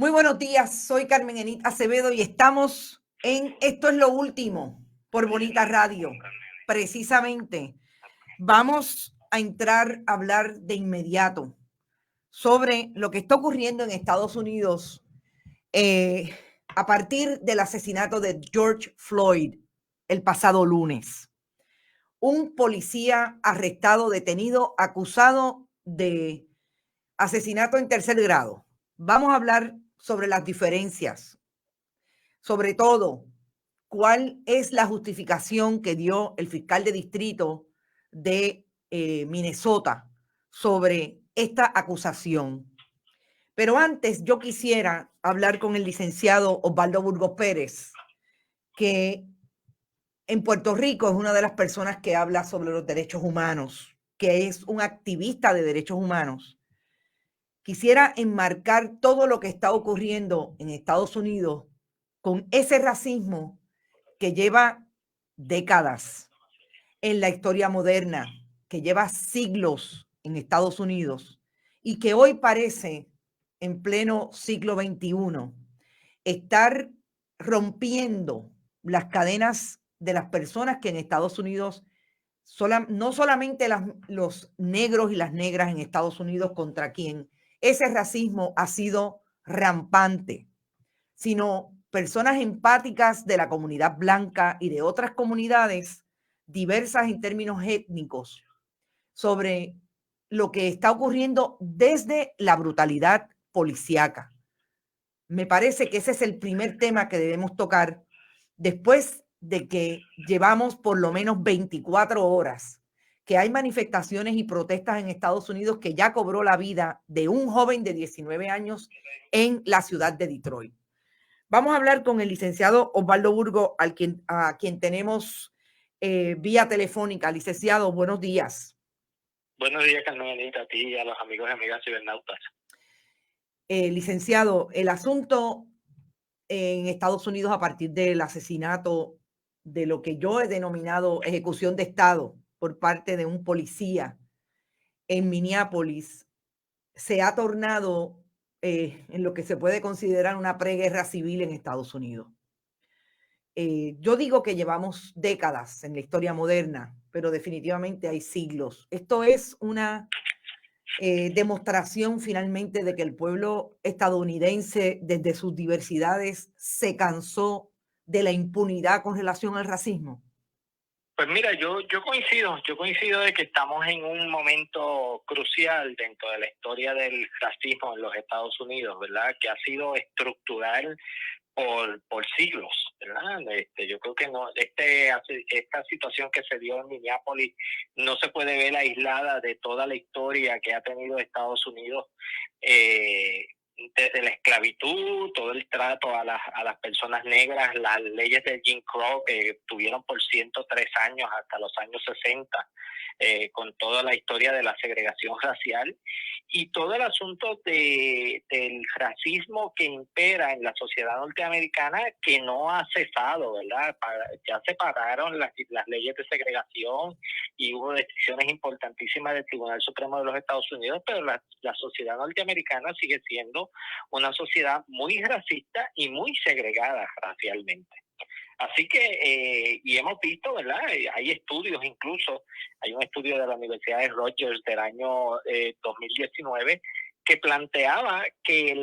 Muy buenos días, soy Carmen Enit Acevedo y estamos en Esto es lo último por Bonita Radio. Precisamente vamos a entrar a hablar de inmediato sobre lo que está ocurriendo en Estados Unidos a partir del asesinato de George Floyd el pasado lunes. Un policía arrestado, detenido, acusado de asesinato en tercer grado. Vamos a hablar sobre las diferencias, sobre todo, cuál es la justificación que dio el fiscal de distrito de Minnesota sobre esta acusación. Pero antes yo quisiera hablar con el licenciado Osvaldo Burgos Pérez, que en Puerto Rico es una de las personas que habla sobre los derechos humanos, que es un activista de derechos humanos. Quisiera enmarcar todo lo que está ocurriendo en Estados Unidos con ese racismo que lleva décadas en la historia moderna, que lleva siglos en Estados Unidos y que hoy parece, en pleno siglo XXI, estar rompiendo las cadenas de las personas que en Estados Unidos, no solamente los negros y las negras en Estados Unidos contra quien ese racismo ha sido rampante, sino personas empáticas de la comunidad blanca y de otras comunidades diversas en términos étnicos sobre lo que está ocurriendo desde la brutalidad policíaca. Me parece que ese es el primer tema que debemos tocar después de que llevamos por lo menos 24 horas, que hay manifestaciones y protestas en Estados Unidos que ya cobró la vida de un joven de 19 años en la ciudad de Detroit. Vamos a hablar con el licenciado Osvaldo Burgos, a quien tenemos vía telefónica. Licenciado, buenos días. Buenos días, Carmenita, a ti y a los amigos y amigas cibernautas. Licenciado, el asunto en Estados Unidos a partir del asesinato de lo que yo he denominado ejecución de Estado por parte de un policía en Minneapolis se ha tornado en lo que se puede considerar una preguerra civil en Estados Unidos. Yo digo que llevamos décadas en la historia moderna, pero definitivamente hay siglos. Esto es una demostración finalmente de que el pueblo estadounidense, desde sus diversidades, se cansó de la impunidad con relación al racismo. Pues mira, yo coincido de que estamos en un momento crucial dentro de la historia del racismo en los Estados Unidos, ¿verdad? Que ha sido estructural por siglos, ¿verdad? Yo creo que no, esta situación que se dio en Minneapolis no se puede ver aislada de toda la historia que ha tenido Estados Unidos, desde la esclavitud, todo el trato a las personas negras, las leyes de Jim Crow que tuvieron por 103 años hasta los años 60, con toda la historia de la segregación racial y todo el asunto del racismo que impera en la sociedad norteamericana, que no ha cesado, ¿verdad? Ya se pararon las leyes de segregación y hubo decisiones importantísimas del Tribunal Supremo de los Estados Unidos, pero la sociedad norteamericana sigue siendo una sociedad muy racista y muy segregada racialmente. Así que, y hemos visto, ¿verdad? Hay estudios incluso, hay un estudio de la Universidad de Rutgers del año 2019 que planteaba que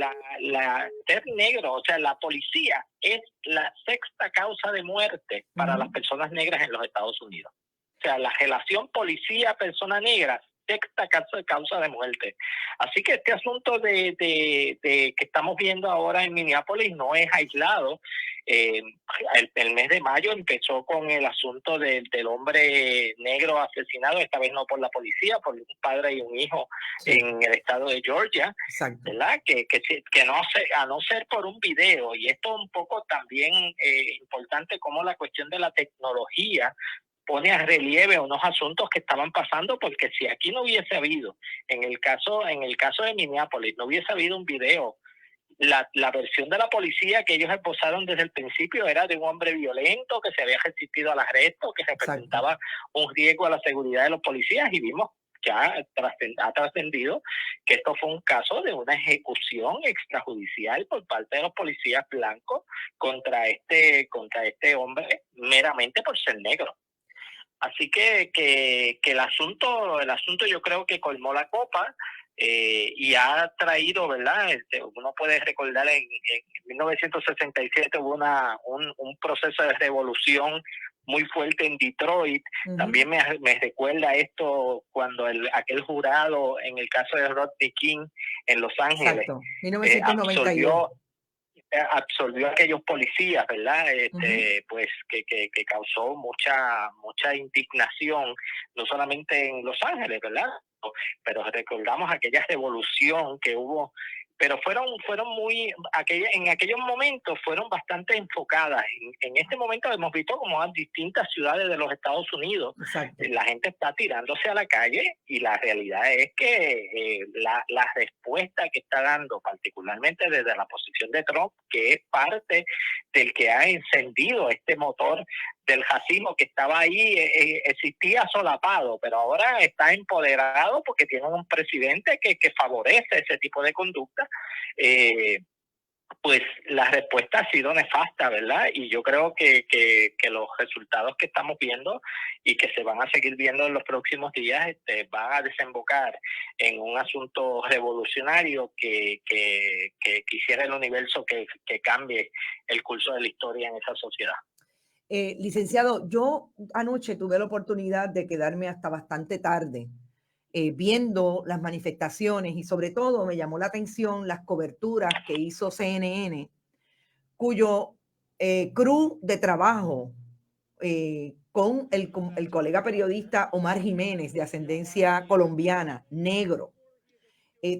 ser negro, o sea, la policía es la sexta causa de muerte para las personas negras en los Estados Unidos. O sea, la relación policía-persona negra, sexta causa de muerte. Así que este asunto de que estamos viendo ahora en Minneapolis no es aislado. El mes de mayo empezó con el asunto del hombre negro asesinado, esta vez no por la policía, por un padre y un hijo, sí, en el estado de Georgia. Exacto. ¿Verdad? Que no, a no ser por un video, y esto un poco también importante, como la cuestión de la tecnología pone a relieve unos asuntos que estaban pasando, porque si aquí no hubiese habido, en el caso de Minneapolis, no hubiese habido un video, la versión de la policía que ellos esposaron desde el principio era de un hombre violento que se había resistido al arresto, que representaba un riesgo a la seguridad de los policías, y vimos ya ha trascendido que esto fue un caso de una ejecución extrajudicial por parte de los policías blancos contra este hombre meramente por ser negro. Así que el asunto yo creo que colmó la copa y ha traído, ¿verdad? Uno puede recordar en 1967 hubo un proceso de revolución muy fuerte en Detroit. También me recuerda esto cuando aquel jurado en el caso de Rodney King en Los Ángeles. Exacto, 1992. Absolvió a aquellos policías, ¿verdad? Pues que causó mucha indignación, no solamente en Los Ángeles, ¿verdad? Pero recordamos aquella revolución que hubo, pero fueron muy, en aquellos momentos fueron bastante enfocadas. En este momento hemos visto como en distintas ciudades de los Estados Unidos, la gente está tirándose a la calle y la realidad es que la respuesta que está dando, particularmente desde la posición de Trump, que es parte del que ha encendido este motor del racismo que estaba ahí, existía solapado, pero ahora está empoderado porque tiene un presidente que favorece ese tipo de conducta. Pues la respuesta ha sido nefasta, ¿verdad? Y yo creo que los resultados que estamos viendo y que se van a seguir viendo en los próximos días van a desembocar en un asunto revolucionario que quisiera el universo que cambie el curso de la historia en esa sociedad. Licenciado, yo anoche tuve la oportunidad de quedarme hasta bastante tarde viendo las manifestaciones y sobre todo me llamó la atención las coberturas que hizo CNN, cuyo crew de trabajo con el colega periodista Omar Jiménez, de ascendencia colombiana, negro,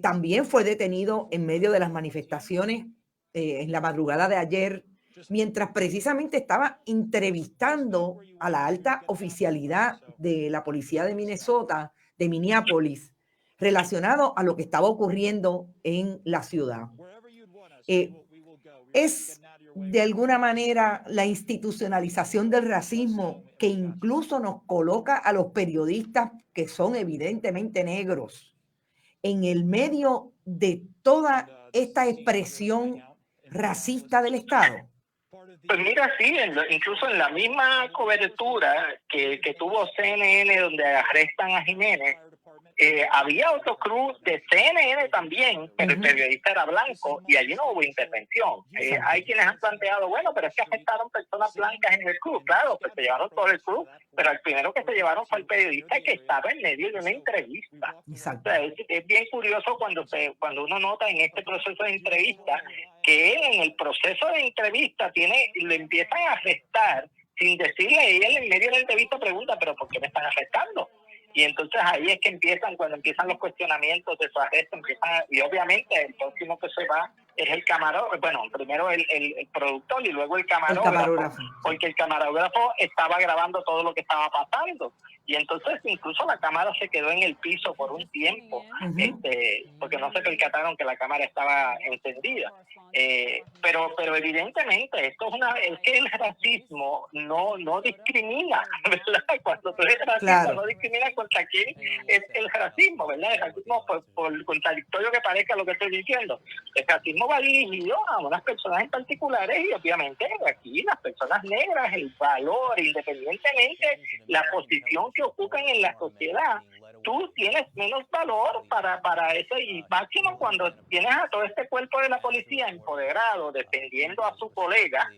también fue detenido en medio de las manifestaciones en la madrugada de ayer, mientras precisamente estaba entrevistando a la alta oficialidad de la policía de Minnesota, de Minneapolis, relacionado a lo que estaba ocurriendo en la ciudad. Es de alguna manera la institucionalización del racismo que incluso nos coloca a los periodistas que son evidentemente negros en el medio de toda esta expresión racista del Estado. Pues mira, sí, incluso en la misma cobertura que tuvo CNN donde arrestan a Jiménez, había otro crew de CNN también, pero el periodista era blanco y allí no hubo intervención. Hay quienes han planteado, bueno, pero es que afectaron personas blancas en el crew. Claro, pues se llevaron todo el crew, pero el primero que se llevaron fue el periodista que estaba en medio de una entrevista. O sea, es bien curioso cuando uno nota en este proceso de entrevista que él en el proceso de entrevista le empiezan a arrestar sin decirle, y él en medio de la entrevista pregunta, pero ¿por qué me están arrestando? Y entonces ahí es que cuando empiezan los cuestionamientos de su arresto, y obviamente el próximo que se va es el camarógrafo, bueno, primero el productor y luego el camarógrafo, porque el camarógrafo estaba grabando todo lo que estaba pasando. Y entonces incluso la cámara se quedó en el piso por un tiempo, porque no se percataron que la cámara estaba encendida. Pero evidentemente esto es que el racismo no discrimina, ¿verdad? Cuando tú eres racista, no discrimina contra quién es el racismo, ¿verdad? El racismo, por contradictorio que parezca lo que estoy diciendo, el racismo va dirigido a unas personas en particulares y obviamente aquí las personas negras, el valor, independientemente la posición que ocupan en la sociedad, tú tienes menos valor para eso, y máximo cuando tienes a todo este cuerpo de la policía empoderado defendiendo a su colega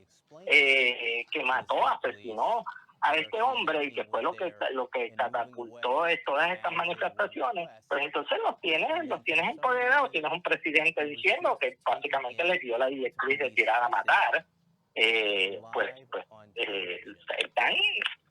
que mató, asesinó a este hombre y que fue lo que catapultó todas estas manifestaciones. Pues entonces los tienes empoderados. Tienes un presidente diciendo que básicamente les dio la directriz de tirar a matar. Están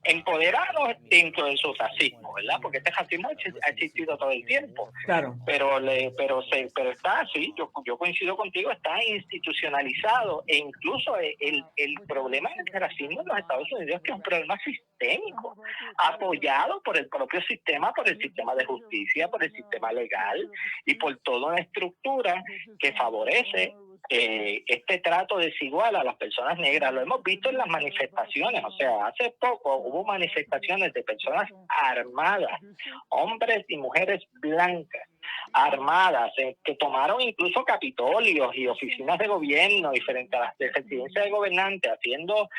empoderados dentro de su racismo, ¿verdad? Porque este racismo ha existido todo el tiempo. Claro. Pero está así, yo coincido contigo, está institucionalizado, e incluso el problema del racismo en los Estados Unidos es que es un problema sistémico, apoyado por el propio sistema, por el sistema de justicia, por el sistema legal y por toda una estructura que favorece este trato desigual a las personas negras. Lo hemos visto en las manifestaciones, o sea, hace poco hubo manifestaciones de personas armadas, hombres y mujeres blancas, armadas, que tomaron incluso capitolios y oficinas de gobierno y frente a las residencias de gobernantes, haciendo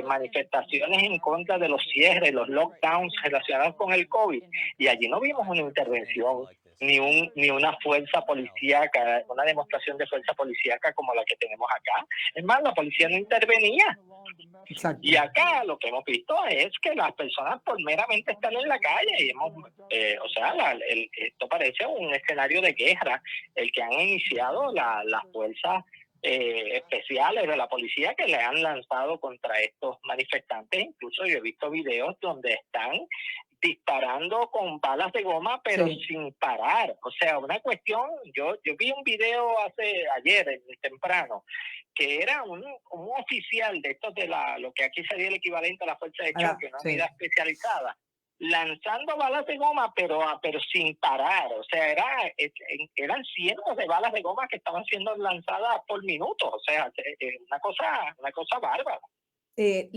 manifestaciones en contra de los cierres, los lockdowns relacionados con el COVID, y allí no vimos una intervención ni una fuerza policíaca, una demostración de fuerza policíaca como la que tenemos acá. Es más, la policía no intervenía. Exacto. Y acá lo que hemos visto es que las personas por meramente están en la calle y o sea, esto parece un escenario de guerra, el que han iniciado las fuerzas especiales de la policía que le han lanzado contra estos manifestantes. Incluso yo he visto videos donde están disparando con balas de goma, pero Sí. sin parar. O sea, una cuestión, yo vi un video ayer temprano, que era un oficial de estos de lo que aquí sería el equivalente a la fuerza de choque, una unidad especializada, lanzando balas de goma, pero sin parar. O sea, eran cientos de balas de goma que estaban siendo lanzadas por minuto. O sea, una cosa bárbara.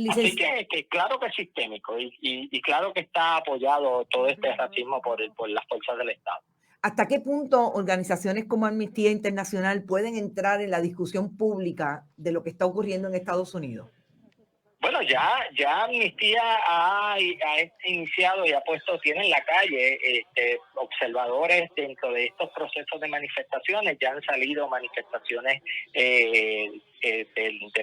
Así que claro que es sistémico y claro que está apoyado todo este racismo por las fuerzas del Estado. ¿Hasta qué punto organizaciones como Amnistía Internacional pueden entrar en la discusión pública de lo que está ocurriendo en Estados Unidos? Bueno, ya Amnistía ha iniciado y ha puesto, tiene en la calle observadores dentro de estos procesos de manifestaciones. Ya han salido manifestaciones de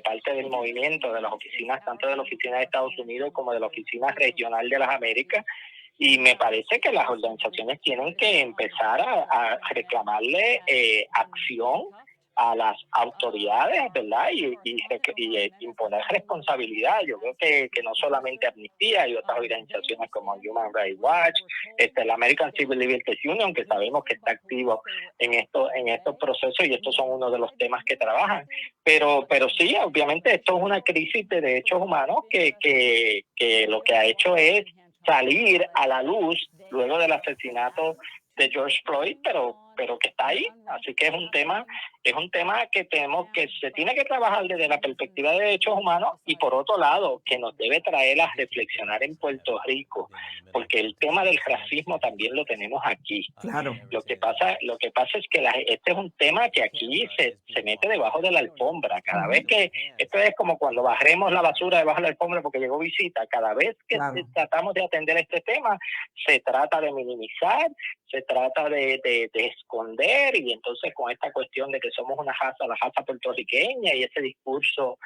parte del movimiento, de las oficinas, tanto de la oficina de Estados Unidos como de la oficina regional de las Américas. Y me parece que las organizaciones tienen que empezar a reclamarle acción a las autoridades, ¿verdad? Y imponer responsabilidad. Yo creo que no solamente Amnistía y otras organizaciones como Human Rights Watch, la American Civil Liberties Union, que sabemos que está activo en estos procesos, y estos son uno de los temas que trabajan. Pero sí, obviamente esto es una crisis de derechos humanos que lo que ha hecho es salir a la luz luego del asesinato de George Floyd, pero que está ahí. Así que es un tema que se tiene que trabajar desde la perspectiva de derechos humanos, y por otro lado, que nos debe traer a reflexionar en Puerto Rico, porque el tema del racismo también lo tenemos aquí. Claro. Lo que pasa es que este es un tema que aquí se mete debajo de la alfombra. Cada vez que, esto es como cuando barremos la basura debajo de la alfombra porque llegó visita, cada vez que tratamos de atender este tema, se trata de minimizar, se trata de esconder, y entonces con esta cuestión de que somos la raza puertorriqueña, y ese discurso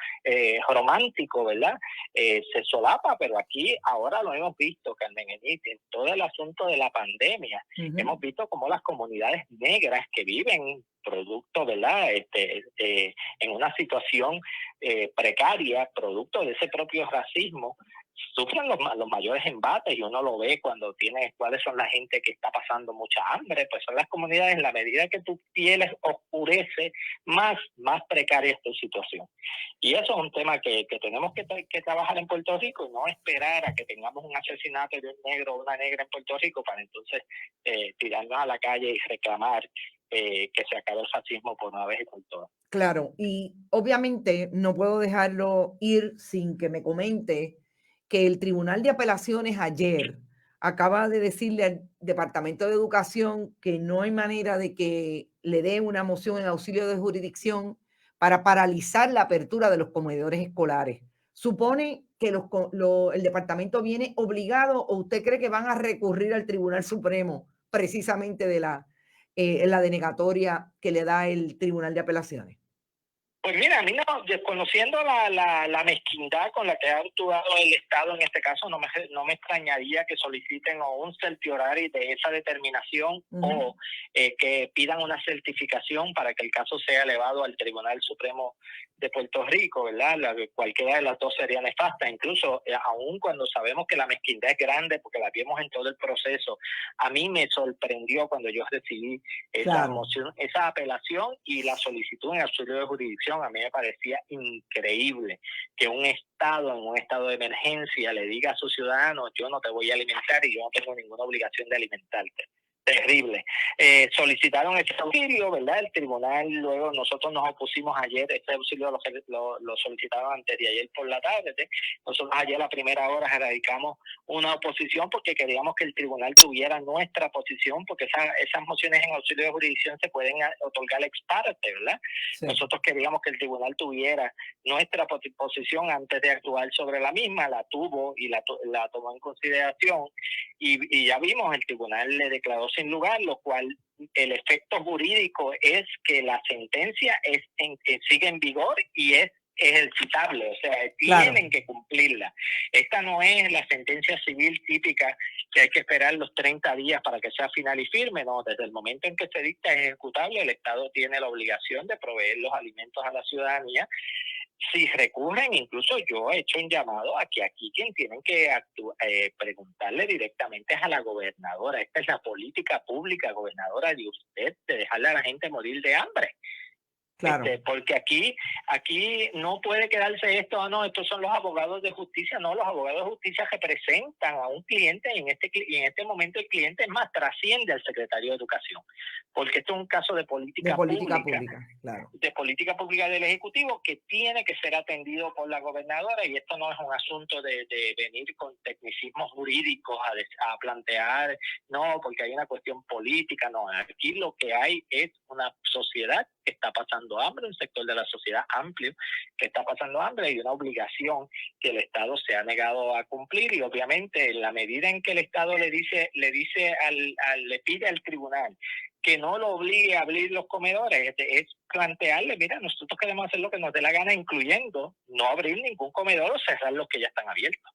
romántico, ¿verdad? Se solapa, pero aquí ahora lo hemos visto, Carmen Enit, en todo el asunto de la pandemia, hemos visto cómo las comunidades negras que viven producto, ¿verdad? En una situación precaria, producto de ese propio racismo, sufren los mayores embates, y uno lo ve cuando cuáles son la gente que está pasando mucha hambre. Pues son las comunidades. En la medida que tu piel oscurece, más precaria es tu situación. Y eso es un tema que tenemos que trabajar en Puerto Rico, y no esperar a que tengamos un asesinato de un negro o una negra en Puerto Rico para entonces tirarnos a la calle y reclamar que se acabe el racismo por una vez y por todas. Claro, y obviamente no puedo dejarlo ir sin que me comente que el Tribunal de Apelaciones ayer acaba de decirle al Departamento de Educación que no hay manera de que le dé una moción en auxilio de jurisdicción para paralizar la apertura de los comedores escolares. ¿Supone que el departamento viene obligado, o usted cree que van a recurrir al Tribunal Supremo precisamente de la denegatoria que le da el Tribunal de Apelaciones? Pues mira, a mí desconociendo la mezquindad con la que ha actuado el Estado en este caso, no me extrañaría que soliciten o un certiorari de esa determinación, o que pidan una certificación para que el caso sea elevado al Tribunal Supremo de Puerto Rico, ¿verdad? Cualquiera de las dos sería nefasta, incluso aún cuando sabemos que la mezquindad es grande, porque la vimos en todo el proceso. A mí me sorprendió cuando yo recibí esa moción, esa apelación y la solicitud en auxilio de jurisdicción. A mí me parecía increíble que un Estado en un estado de emergencia le diga a sus ciudadanos: yo no te voy a alimentar y yo no tengo ninguna obligación de alimentarte. Terrible. Solicitaron ese auxilio, ¿verdad? El tribunal, luego nosotros nos opusimos ayer, este auxilio lo solicitaron antes de ayer por la tarde. Nosotros ayer a primera hora radicamos una oposición porque queríamos que el tribunal tuviera nuestra posición, porque esas mociones en auxilio de jurisdicción se pueden otorgar ex parte, ¿verdad? Sí. Nosotros queríamos que el tribunal tuviera nuestra posición antes de actuar sobre la misma, la tuvo y la tomó en consideración y ya vimos, el tribunal le declaró sin lugar, lo cual el efecto jurídico es que la sentencia sigue en vigor y es ejercitable, o sea, tienen que cumplirla. Esta no es la sentencia civil típica que hay que esperar los 30 días para que sea final y firme, no, desde el momento en que se dicta ejecutable, el Estado tiene la obligación de proveer los alimentos a la ciudadanía. Si recurren, incluso yo he hecho un llamado a que aquí quien tienen que preguntarle directamente es a la gobernadora. Esta es la política pública, gobernadora, de usted, de dejarle a la gente morir de hambre. Claro. Porque aquí no puede quedarse esto, no, estos son los abogados de justicia. No, los abogados de justicia representan a un cliente y en este momento el cliente más trasciende al secretario de Educación, porque esto es un caso de política pública, claro. De política pública del Ejecutivo que tiene que ser atendido por la gobernadora, y esto no es un asunto de venir con tecnicismos jurídicos a plantear, no, porque hay una cuestión política. No, aquí lo que hay es una sociedad que está pasando hambre, un sector de la sociedad amplio que está pasando hambre, y una obligación que el Estado se ha negado a cumplir. Y obviamente en la medida en que el Estado le pide al tribunal que no lo obligue a abrir los comedores, es plantearle, mira, nosotros queremos hacer lo que nos dé la gana, incluyendo no abrir ningún comedor o cerrar los que ya están abiertos.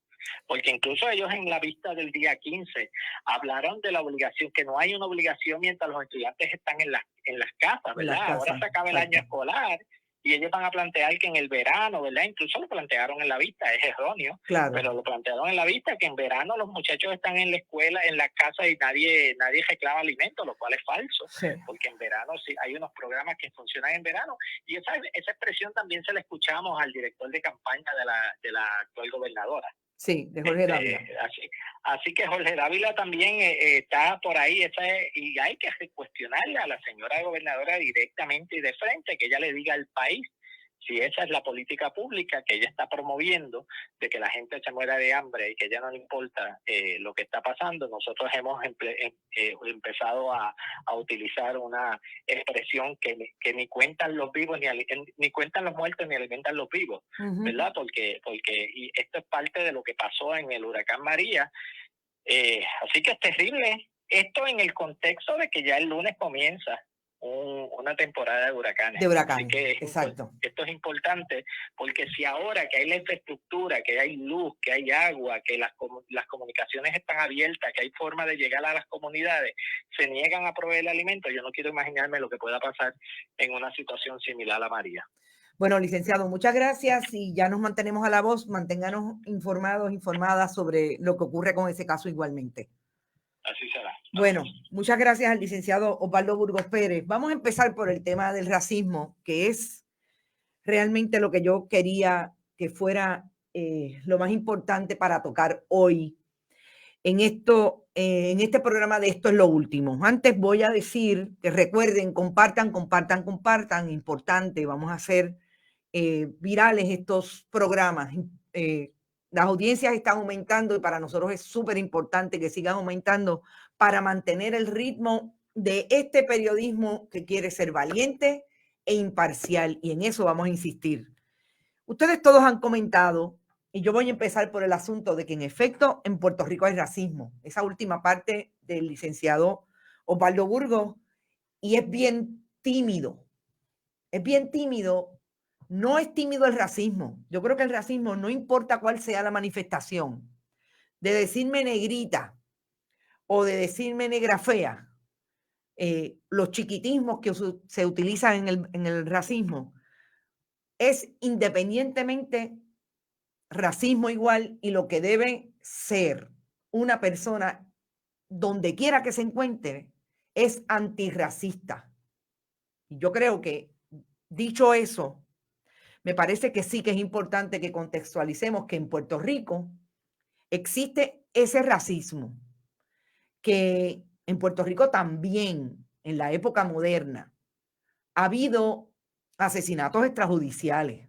Porque incluso ellos en la vista del día 15 hablaron de la obligación, que no hay una obligación mientras los estudiantes están en las casas, ¿verdad? Ahora se acaba el año escolar y ellos van a plantear que en el verano, ¿verdad? Incluso lo plantearon en la vista, es erróneo, claro, pero lo plantearon en la vista, que en verano los muchachos están en la escuela, en la casa, y nadie reclama alimentos, lo cual es falso, sí, porque en verano sí hay unos programas que funcionan en verano, y esa expresión también se la escuchamos al director de campaña de la actual gobernadora. Sí, de Jorge Dávila. Así que Jorge Dávila también está por ahí, y hay que cuestionarle a la señora gobernadora directamente y de frente, que ella le diga al país si esa es la política pública que ella está promoviendo, de que la gente se muera de hambre y que ya no le importa lo que está pasando. Nosotros hemos empezado a utilizar una expresión que ni cuentan los vivos, ni cuentan los muertos, ni alimentan los vivos, ¿verdad? Porque y esto es parte de lo que pasó en el huracán María. Así que es terrible esto en el contexto de que ya el lunes comienza una temporada de huracanes. Así que exacto. Esto es importante, porque si ahora que hay la infraestructura, que hay luz, que hay agua, que las comunicaciones están abiertas, que hay forma de llegar a las comunidades, se niegan a proveer el alimento, yo no quiero imaginarme lo que pueda pasar en una situación similar a María. Bueno, licenciado, muchas gracias, y ya nos mantenemos a la voz. Manténganos informadas sobre lo que ocurre con ese caso igualmente. Así será. Bueno, muchas gracias al licenciado Osvaldo Burgos Pérez. Vamos a empezar por el tema del racismo, que es realmente lo que yo quería que fuera lo más importante para tocar hoy en este programa de Esto es lo Último. Antes voy a decir que recuerden, compartan, importante, vamos a hacer virales estos programas. Las audiencias están aumentando y para nosotros es súper importante que sigan aumentando para mantener el ritmo de este periodismo que quiere ser valiente e imparcial, y en eso vamos a insistir. Ustedes todos han comentado, y yo voy a empezar por el asunto de que en efecto en Puerto Rico hay racismo. Esa última parte del licenciado Osvaldo Burgos, y es bien tímido. Es bien tímido. No es tímido el racismo. Yo creo que el racismo, no importa cuál sea la manifestación, de decirme negrita o de decirme negra fea, los chiquitismos que se utilizan en el racismo, es independientemente racismo igual, y lo que debe ser una persona donde quiera que se encuentre es antirracista. Y yo creo que, dicho eso, me parece que sí que es importante que contextualicemos que en Puerto Rico existe ese racismo que en Puerto Rico también, en la época moderna, ha habido asesinatos extrajudiciales.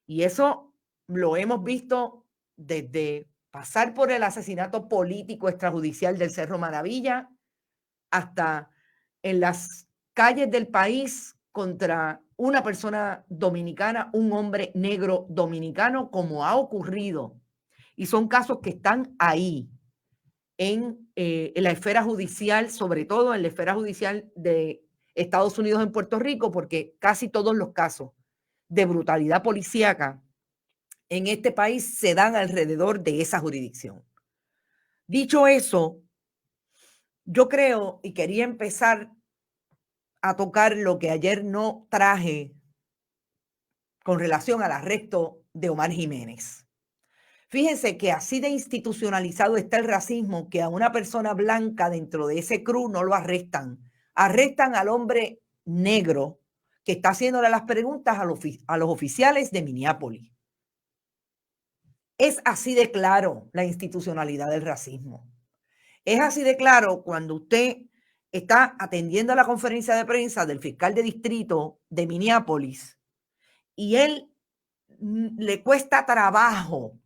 Y eso lo hemos visto desde pasar por el asesinato político extrajudicial del Cerro Maravilla hasta en las calles del país contra una persona dominicana, un hombre negro dominicano, como ha ocurrido. Y son casos que están ahí, en la esfera judicial, sobre todo en la esfera judicial de Estados Unidos en Puerto Rico, porque casi todos los casos de brutalidad policíaca en este país se dan alrededor de esa jurisdicción. Dicho eso, yo creo y quería empezar a tocar lo que ayer no traje con relación al arresto de Omar Jiménez. Fíjense que así de institucionalizado está el racismo que a una persona blanca dentro de ese crew no lo arrestan. Arrestan al hombre negro que está haciéndole las preguntas a los oficiales de Minneapolis. Es así de claro la institucionalidad del racismo. Es así de claro cuando usted está atendiendo la conferencia de prensa del fiscal de distrito de Minneapolis y él le cuesta trabajo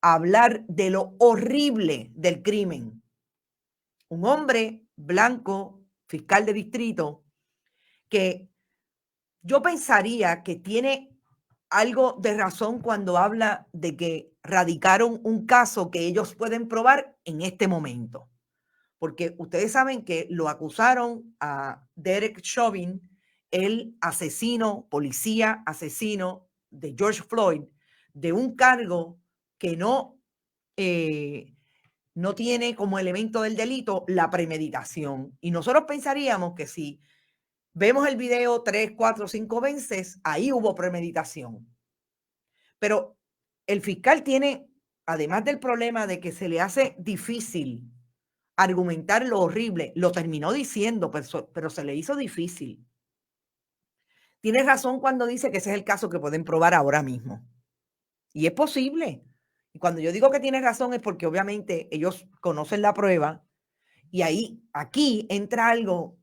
hablar de lo horrible del crimen. Un hombre blanco, fiscal de distrito, que yo pensaría que tiene algo de razón cuando habla de que radicaron un caso que ellos pueden probar en este momento. Porque ustedes saben que lo acusaron a Derek Chauvin, el asesino, policía asesino de George Floyd, de un cargo que no tiene como elemento del delito la premeditación. Y nosotros pensaríamos que si vemos el video 3, 4, 5 veces, ahí hubo premeditación. Pero el fiscal tiene, además del problema de que se le hace difícil argumentar lo horrible, lo terminó diciendo, pero se le hizo difícil. Tiene razón cuando dice que ese es el caso que pueden probar ahora mismo. Y es posible. Y cuando yo digo que tiene razón es porque obviamente ellos conocen la prueba y aquí entra algo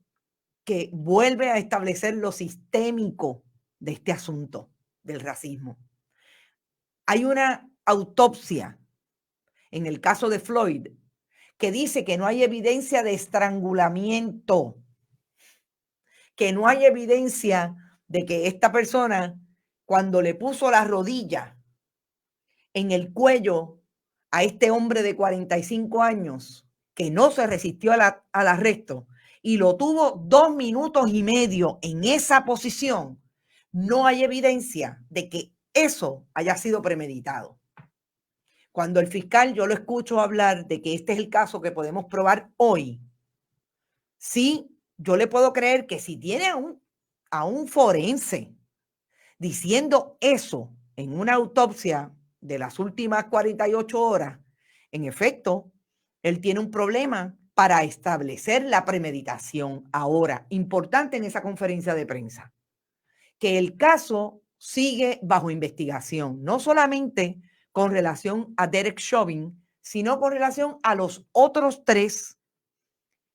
que vuelve a establecer lo sistémico de este asunto del racismo. Hay una autopsia en el caso de Floyd que dice que no hay evidencia de estrangulamiento, que no hay evidencia de que esta persona, cuando le puso la rodilla en el cuello a este hombre de 45 años, que no se resistió al arresto y lo tuvo 2 minutos y medio en esa posición, no hay evidencia de que eso haya sido premeditado. Cuando el fiscal yo lo escucho hablar de que este es el caso que podemos probar hoy, sí, yo le puedo creer que si tiene a un forense diciendo eso en una autopsia de las últimas 48 horas, en efecto, él tiene un problema para establecer la premeditación. Ahora, importante en esa conferencia de prensa, que el caso sigue bajo investigación, no solamente con relación a Derek Chauvin, sino con relación a los otros 3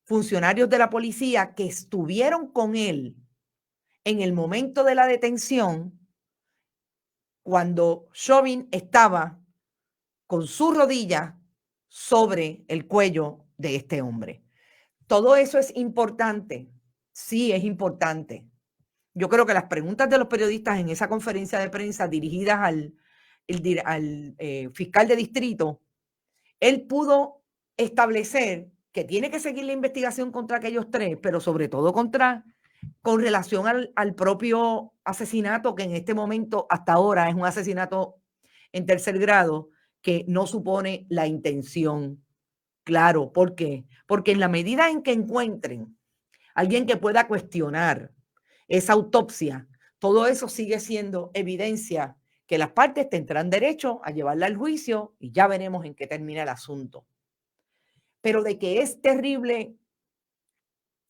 funcionarios de la policía que estuvieron con él en el momento de la detención, cuando Chauvin estaba con su rodilla sobre el cuello de este hombre. Todo eso es importante. Sí, es importante. Yo creo que las preguntas de los periodistas en esa conferencia de prensa dirigidas al fiscal de distrito, él pudo establecer que tiene que seguir la investigación contra aquellos 3, pero sobre todo con relación al propio asesinato, que en este momento, hasta ahora, es un asesinato en tercer grado, que no supone la intención. Claro, ¿por qué? Porque en la medida en que encuentren alguien que pueda cuestionar esa autopsia, todo eso sigue siendo evidencia que las partes tendrán derecho a llevarla al juicio y ya veremos en qué termina el asunto. Pero de que es terrible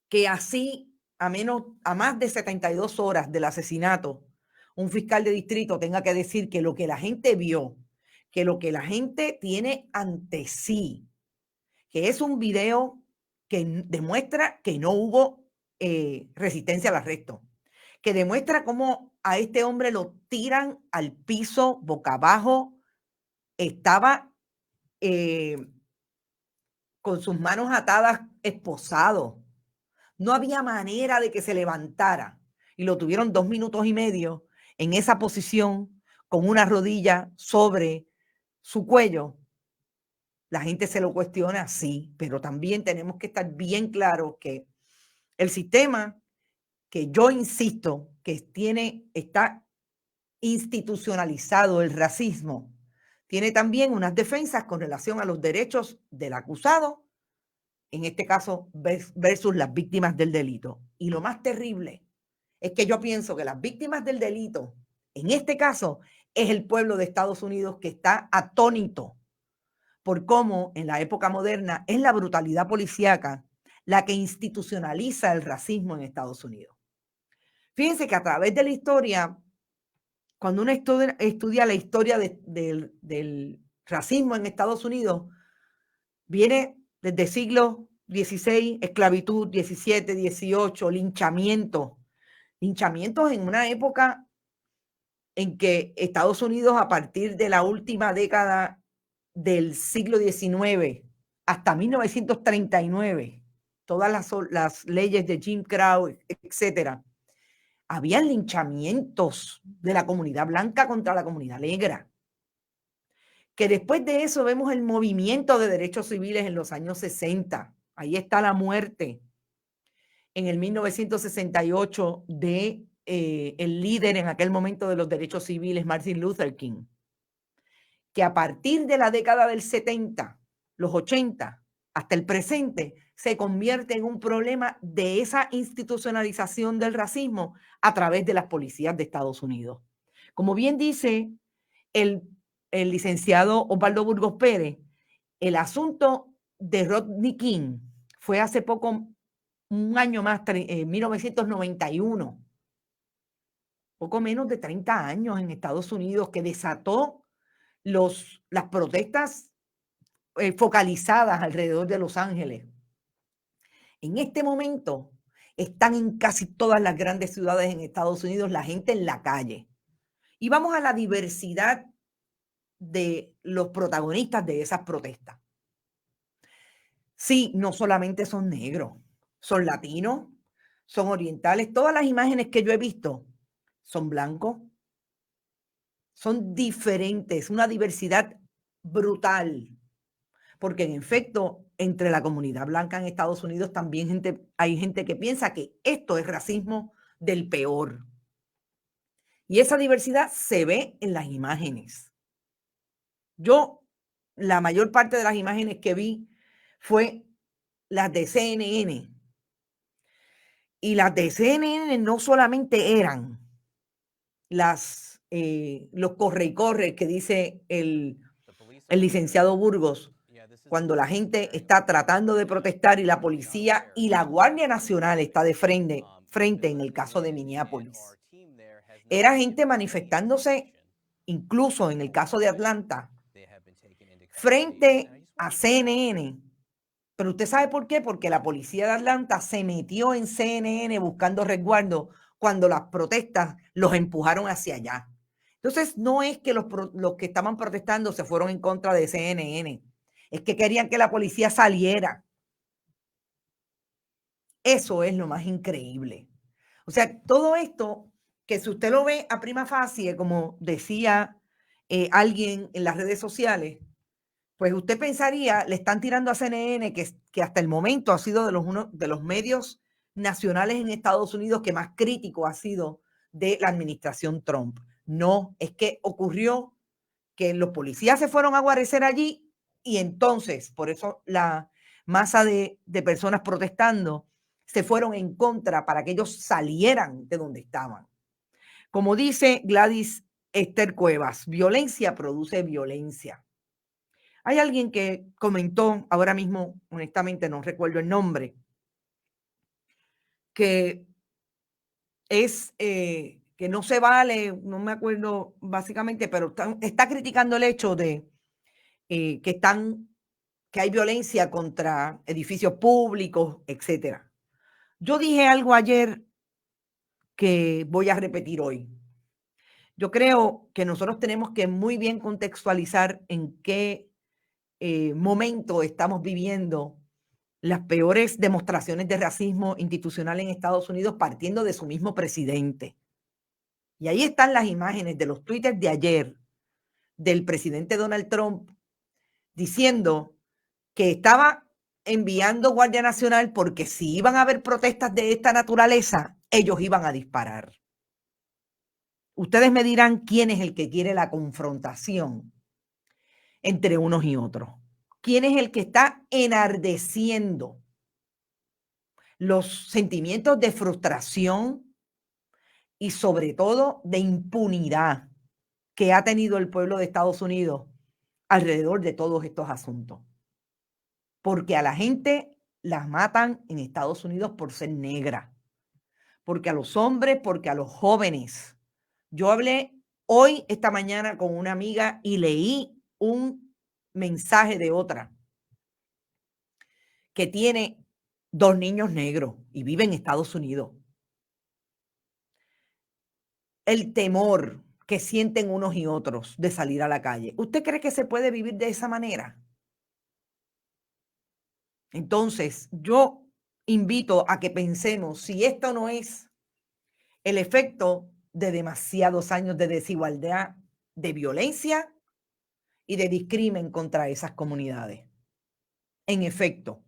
que así, a más de 72 horas del asesinato, un fiscal de distrito tenga que decir que lo que la gente vio, que lo que la gente tiene ante sí, que es un video que demuestra que no hubo resistencia al arresto, que demuestra cómo a este hombre lo tiran al piso boca abajo, estaba con sus manos atadas, esposado. No había manera de que se levantara y lo tuvieron 2 minutos y medio en esa posición con una rodilla sobre su cuello. La gente se lo cuestiona, sí, pero también tenemos que estar bien claros que el sistema, que yo insisto que está institucionalizado el racismo, tiene también unas defensas con relación a los derechos del acusado, en este caso versus las víctimas del delito. Y lo más terrible es que yo pienso que las víctimas del delito, en este caso, es el pueblo de Estados Unidos que está atónito por cómo en la época moderna es la brutalidad policíaca la que institucionaliza el racismo en Estados Unidos. Fíjense que a través de la historia, cuando uno estudia la historia del racismo en Estados Unidos, viene desde siglo XVI, esclavitud, 17, 18, linchamientos en una época en que Estados Unidos, a partir de la última década del siglo XIX hasta 1939, todas las leyes de Jim Crow, etcétera, habían linchamientos de la comunidad blanca contra la comunidad negra. Que después de eso vemos el movimiento de derechos civiles en los años 60. Ahí está la muerte en el 1968 de el líder en aquel momento de los derechos civiles, Martin Luther King. Que a partir de la década del 70, los 80, hasta el presente, se convierte en un problema de esa institucionalización del racismo a través de las policías de Estados Unidos. Como bien dice el licenciado Osvaldo Burgos Pérez, el asunto de Rodney King fue hace poco, un año más, 1991, poco menos de 30 años en Estados Unidos, que desató las protestas focalizadas alrededor de Los Ángeles. En este momento están en casi todas las grandes ciudades en Estados Unidos la gente en la calle. Y vamos a la diversidad de los protagonistas de esas protestas. Sí, no solamente son negros, son latinos, son orientales. Todas las imágenes que yo he visto son blancos, son diferentes, una diversidad brutal. Porque en efecto, entre la comunidad blanca en Estados Unidos también hay gente que piensa que esto es racismo del peor. Y esa diversidad se ve en las imágenes. Yo, la mayor parte de las imágenes que vi fue las de CNN. Y las de CNN no solamente eran los corre y corre que dice el licenciado Burgos, cuando la gente está tratando de protestar y la policía y la Guardia Nacional está de frente en el caso de Minneapolis. Era gente manifestándose, incluso en el caso de Atlanta, frente a CNN. Pero usted sabe por qué, porque la policía de Atlanta se metió en CNN buscando resguardo cuando las protestas los empujaron hacia allá. Entonces, no es que los que estaban protestando se fueron en contra de CNN, es que querían que la policía saliera. Eso es lo más increíble. O sea, todo esto, que si usted lo ve a prima facie, como decía alguien en las redes sociales, pues usted pensaría, le están tirando a CNN, que hasta el momento ha sido uno de los medios nacionales en Estados Unidos que más crítico ha sido de la administración Trump. No, es que ocurrió que los policías se fueron a guarecer allí y entonces, por eso la masa de personas protestando se fueron en contra para que ellos salieran de donde estaban. Como dice Gladys Esther Cuevas, violencia produce violencia. Hay alguien que comentó, ahora mismo, honestamente no recuerdo el nombre, que es que no se vale, no me acuerdo básicamente, pero está criticando el hecho de que están que hay violencia contra edificios públicos, etcétera. Yo dije algo ayer que voy a repetir hoy. Yo creo que nosotros tenemos que muy bien contextualizar en qué momento estamos viviendo las peores demostraciones de racismo institucional en Estados Unidos, partiendo de su mismo presidente. Y ahí están las imágenes de los twitters de ayer del presidente Donald Trump diciendo que estaba enviando Guardia Nacional porque si iban a haber protestas de esta naturaleza, ellos iban a disparar. Ustedes me dirán quién es el que quiere la confrontación entre unos y otros. ¿Quién es el que está enardeciendo los sentimientos de frustración y sobre todo de impunidad que ha tenido el pueblo de Estados Unidos alrededor de todos estos asuntos? Porque a la gente las matan en Estados Unidos por ser negra, porque a los hombres, porque a los jóvenes. Yo hablé hoy, esta mañana, con una amiga y leí un mensaje de otra que tiene 2 niños negros y vive en Estados Unidos. El temor que sienten unos y otros de salir a la calle. ¿Usted cree que se puede vivir de esa manera? Entonces, yo invito a que pensemos si esto no es el efecto de demasiados años de desigualdad, de violencia y de discrimen contra esas comunidades. En efecto,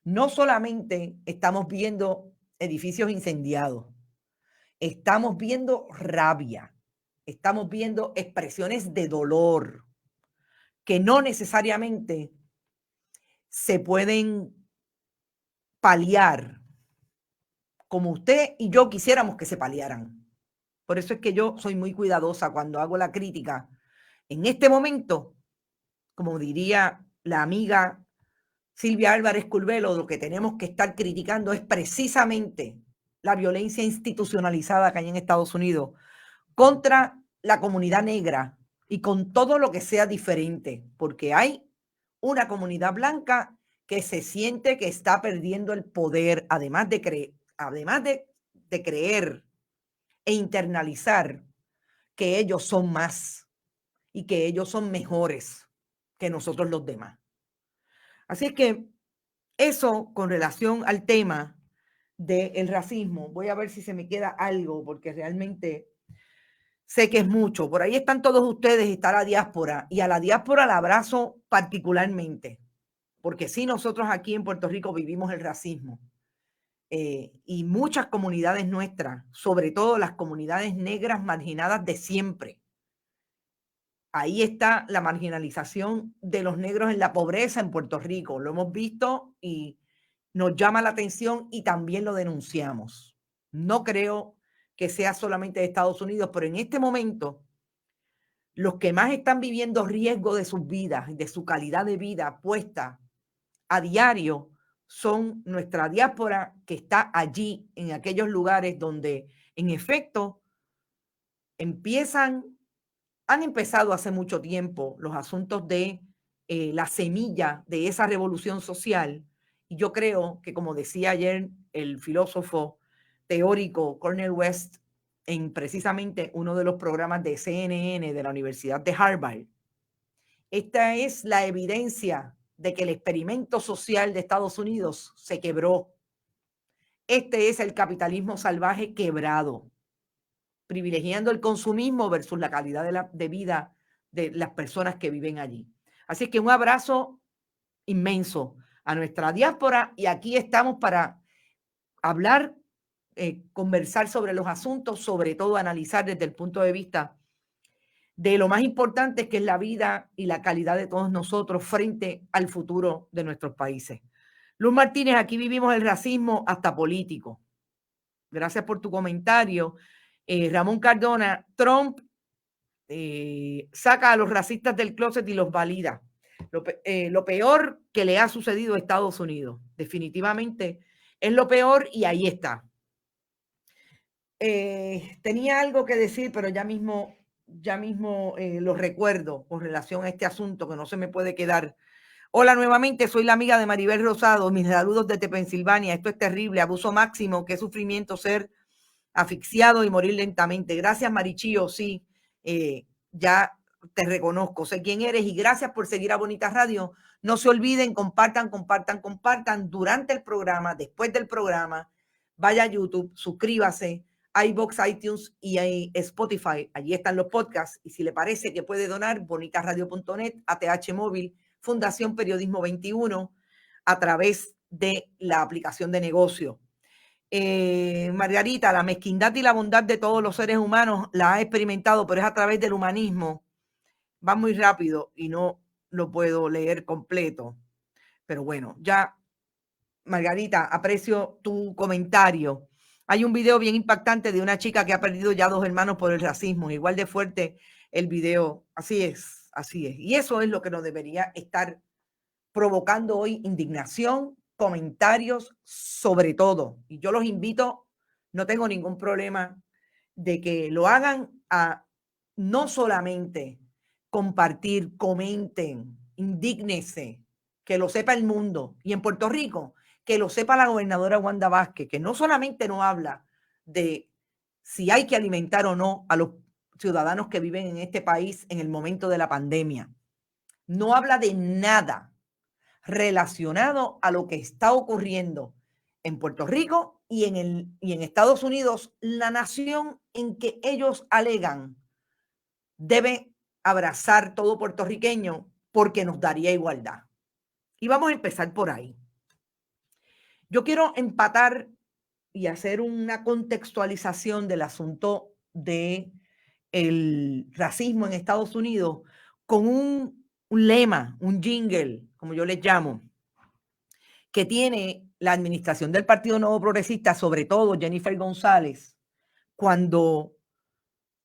no solamente estamos viendo edificios incendiados, estamos viendo rabia, estamos viendo expresiones de dolor que no necesariamente se pueden paliar como usted y yo quisiéramos que se paliaran. Por eso es que yo soy muy cuidadosa cuando hago la crítica. En este momento, como diría la amiga Silvia Álvarez Curvelo, lo que tenemos que estar criticando es precisamente la violencia institucionalizada que hay en Estados Unidos contra la comunidad negra y con todo lo que sea diferente, porque hay una comunidad blanca que se siente que está perdiendo el poder, además de creer e internalizar que ellos son más y que ellos son mejores que nosotros los demás. Así es que eso con relación al tema del racismo. Voy a ver si se me queda algo, porque realmente sé que es mucho. Por ahí están todos ustedes, está la diáspora, y a la diáspora la abrazo particularmente, porque sí, nosotros aquí en Puerto Rico vivimos el racismo. Y muchas comunidades nuestras, sobre todo las comunidades negras marginadas de siempre. Ahí está la marginalización de los negros en la pobreza en Puerto Rico. Lo hemos visto y nos llama la atención y también lo denunciamos. No creo que sea solamente de Estados Unidos, pero en este momento los que más están viviendo riesgo de sus vidas, de su calidad de vida puesta a diario, son nuestra diáspora que está allí en aquellos lugares donde en efecto han empezado hace mucho tiempo los asuntos de la semilla de esa revolución social. Y yo creo que, como decía ayer el filósofo teórico Cornel West en precisamente uno de los programas de CNN de la Universidad de Harvard, esta es la evidencia de que el experimento social de Estados Unidos se quebró. Este es el capitalismo salvaje quebrado, privilegiando el consumismo versus la calidad de vida de las personas que viven allí. Así que un abrazo inmenso a nuestra diáspora y aquí estamos para hablar, conversar sobre los asuntos, sobre todo analizar desde el punto de vista de lo más importante que es la vida y la calidad de todos nosotros frente al futuro de nuestros países. Luz Martínez, aquí vivimos el racismo hasta político. Gracias por tu comentario. Ramón Cardona, Trump saca a los racistas del closet y los valida. Lo peor que le ha sucedido a Estados Unidos, definitivamente es lo peor y ahí está. Tenía algo que decir, pero ya mismo lo recuerdo con relación a este asunto que no se me puede quedar Hola nuevamente, soy la amiga de Maribel Rosado. Mis saludos desde Pensilvania. Esto es terrible, abuso máximo, qué sufrimiento ser asfixiado y morir lentamente. Gracias, Marichío, sí, ya te reconozco, sé quién eres y gracias por seguir a Bonita Radio. No se olviden, compartan durante el programa, después del programa. Vaya a YouTube, suscríbase, iVoox, iTunes y Spotify. Allí están los podcasts y si le parece que puede donar, bonitasradio.net, ATH Móvil, Fundación Periodismo 21, a través de la aplicación de negocio. Margarita, la mezquindad y la bondad de todos los seres humanos la ha experimentado, pero es a través del humanismo. Va muy rápido y no lo puedo leer completo. Pero bueno, ya, Margarita, aprecio tu comentario. Hay un video bien impactante de una chica que ha perdido ya 2 hermanos por el racismo. Igual de fuerte el video. Así es, así es. Y eso es lo que nos debería estar provocando hoy indignación, comentarios sobre todo. Y yo los invito, no tengo ningún problema de que lo hagan a no solamente compartir, comenten, indígnense, que lo sepa el mundo. Y en Puerto Rico, que lo sepa la gobernadora Wanda Vázquez, que no solamente no habla de si hay que alimentar o no a los ciudadanos que viven en este país en el momento de la pandemia. No habla de nada relacionado a lo que está ocurriendo en Puerto Rico y en Estados Unidos, la nación en que ellos alegan debe abrazar todo puertorriqueño porque nos daría igualdad. Y vamos a empezar por ahí. Yo quiero empatar y hacer una contextualización del asunto de el racismo en Estados Unidos con un lema, un jingle, como yo les llamo, que tiene la administración del Partido Nuevo Progresista, sobre todo Jennifer González, cuando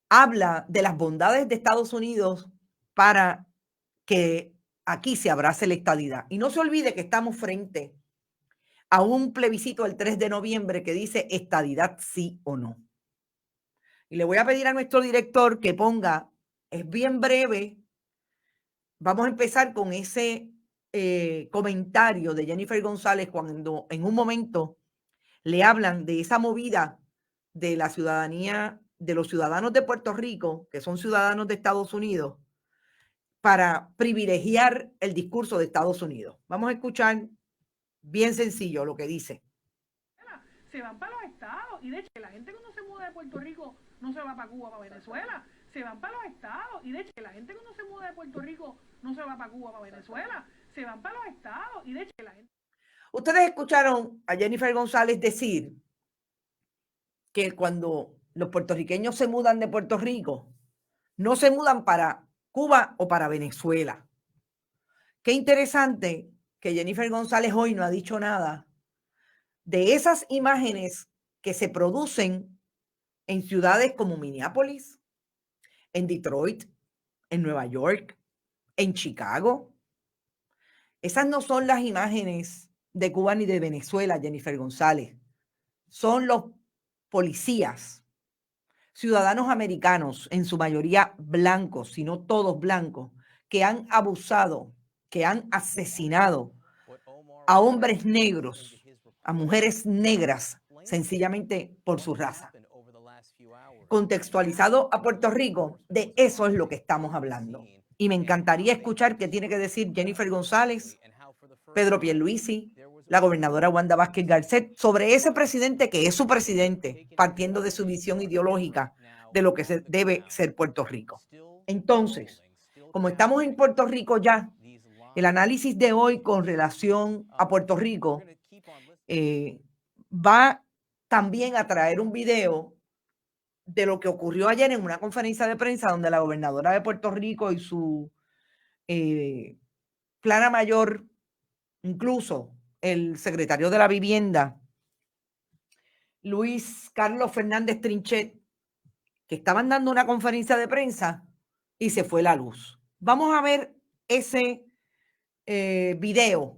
habla de las bondades de Estados Unidos para que aquí se abrace la estadidad. Y no se olvide que estamos frente a un plebiscito el 3 de noviembre que dice estadidad sí o no. Y le voy a pedir a nuestro director que ponga, es bien breve, vamos a empezar con ese comentario de Jennifer González cuando en un momento le hablan de esa movida de la ciudadanía, de los ciudadanos de Puerto Rico, que son ciudadanos de Estados Unidos, para privilegiar el discurso de Estados Unidos. Vamos a escuchar bien sencillo lo que dice. Se van para los estados y de hecho la gente cuando se muda de Puerto Rico no se va para Cuba, para Venezuela, se van para los estados y de hecho la gente cuando se muda de Puerto Rico no se va para Cuba, para Venezuela, se van para los estados y de hecho la gente... Ustedes escucharon a Jennifer González decir que cuando los puertorriqueños se mudan de Puerto Rico, no se mudan para Cuba o para Venezuela. Qué interesante que Jennifer González hoy no ha dicho nada de esas imágenes que se producen en ciudades como Minneapolis, en Detroit, en Nueva York, en Chicago. Esas no son las imágenes de Cuba ni de Venezuela, Jennifer González. Son los policías, ciudadanos americanos, en su mayoría blancos, si no todos blancos, que han abusado, que han asesinado a hombres negros, a mujeres negras, sencillamente por su raza. Contextualizado a Puerto Rico, de eso es lo que estamos hablando. Y me encantaría escuchar qué tiene que decir Jennifer González, Pedro Pierluisi, la gobernadora Wanda Vázquez Garcet, sobre ese presidente que es su presidente, partiendo de su visión ideológica de lo que debe ser Puerto Rico. Entonces, como estamos en Puerto Rico ya, el análisis de hoy con relación a Puerto Rico va también a traer un video de lo que ocurrió ayer en una conferencia de prensa donde la gobernadora de Puerto Rico y su plana mayor, incluso el secretario de la Vivienda, Luis Carlos Fernández Trinchet, que estaban dando una conferencia de prensa y se fue la luz. Vamos a ver ese video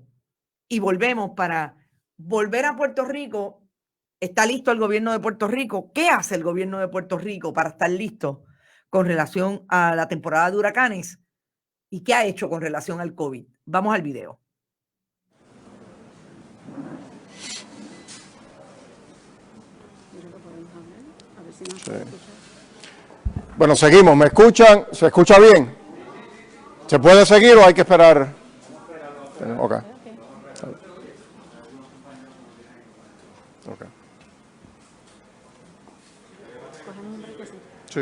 y volvemos para volver a Puerto Rico. ¿Está listo el gobierno de Puerto Rico? ¿Qué hace el gobierno de Puerto Rico para estar listo con relación a la temporada de huracanes? ¿Y qué ha hecho con relación al COVID? Vamos al video. Sí. Bueno, seguimos. ¿Me escuchan? ¿Se escucha bien? ¿Se puede seguir o hay que esperar? Ok. Ok. Sí.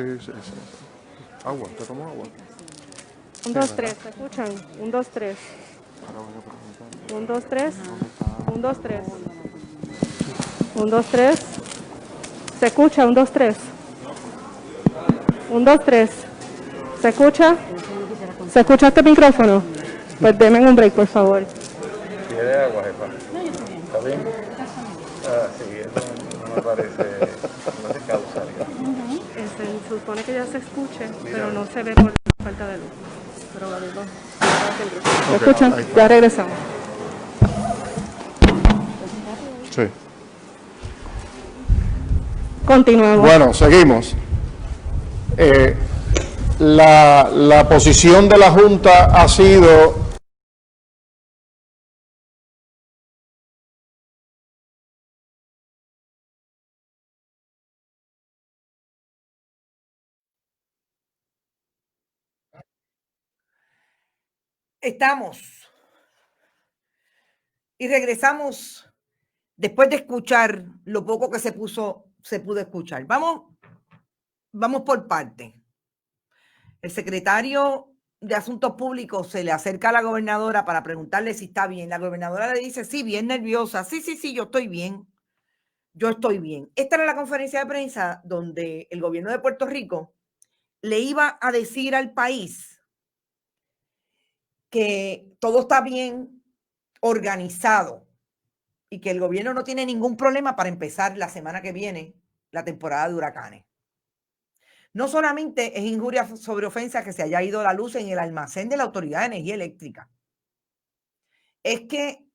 Agua, ¿te tomo agua? 1, 2, 3, ¿se escuchan? 1, 2, 3. 1, 2, 3. 1, 2, 3. 1, 2, 3. ¿Se escucha? 1, 2, 3. 1, 2, 3. ¿Se escucha? ¿Se escucha este micrófono? Pues denme un break, por favor. ¿Quiere agua, jefa? No, yo estoy bien. ¿Está bien? Sí, eso no me parece, no se causa, digamos. Se supone que ya se escuche, pero no se ve por la falta de luz. Pero ¿se escuchan? Ya regresamos. Sí. Continuamos. Bueno, seguimos. La posición de la Junta ha sido Estamos y regresamos después de escuchar lo poco que se pudo escuchar. Vamos por parte. El secretario de Asuntos Públicos se le acerca a la gobernadora para preguntarle si está bien. La gobernadora le dice, sí, bien nerviosa. Sí, yo estoy bien. Yo estoy bien. Esta era la conferencia de prensa donde el gobierno de Puerto Rico le iba a decir al país que todo está bien organizado y que el gobierno no tiene ningún problema para empezar la semana que viene la temporada de huracanes. No solamente es injuria sobre ofensa que se haya ido la luz en el almacén de la Autoridad de Energía Eléctrica, es que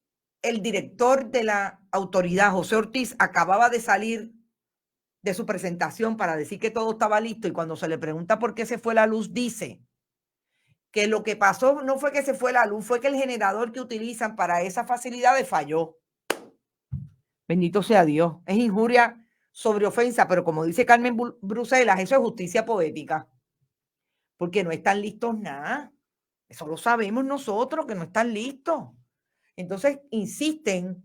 el director de la autoridad, José Ortiz, acababa de salir de su presentación para decir que todo estaba listo y cuando se le pregunta por qué se fue la luz, dice que lo que pasó no fue que se fue la luz, fue que el generador que utilizan para esas facilidades falló. Bendito sea Dios. Es injuria sobre ofensa, pero como dice Carmen Bruselas, eso es justicia poética. Porque no están listos nada. Eso lo sabemos nosotros, que no están listos. Entonces insisten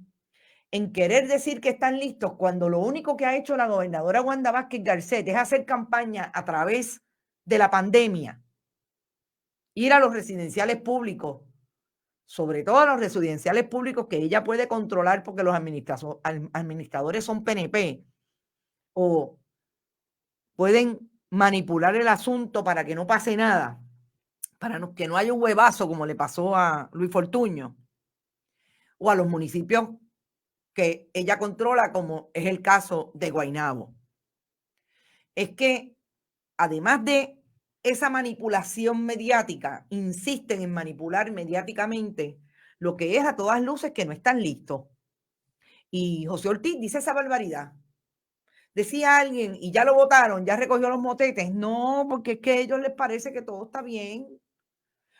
en querer decir que están listos cuando lo único que ha hecho la gobernadora Wanda Vázquez Garcet es hacer campaña a través de la pandemia, ir a los residenciales públicos, sobre todo a los residenciales públicos que ella puede controlar porque los administradores son PNP o pueden manipular el asunto para que no pase nada, para que no haya un huevazo como le pasó a Luis Fortuño o a los municipios que ella controla, como es el caso de Guaynabo. Es que además de esa manipulación mediática, insisten en manipular mediáticamente lo que es a todas luces que no están listos. Y José Ortiz dice esa barbaridad. Decía alguien, y ya lo votaron, ya recogió los motetes. No, porque es que a ellos les parece que todo está bien.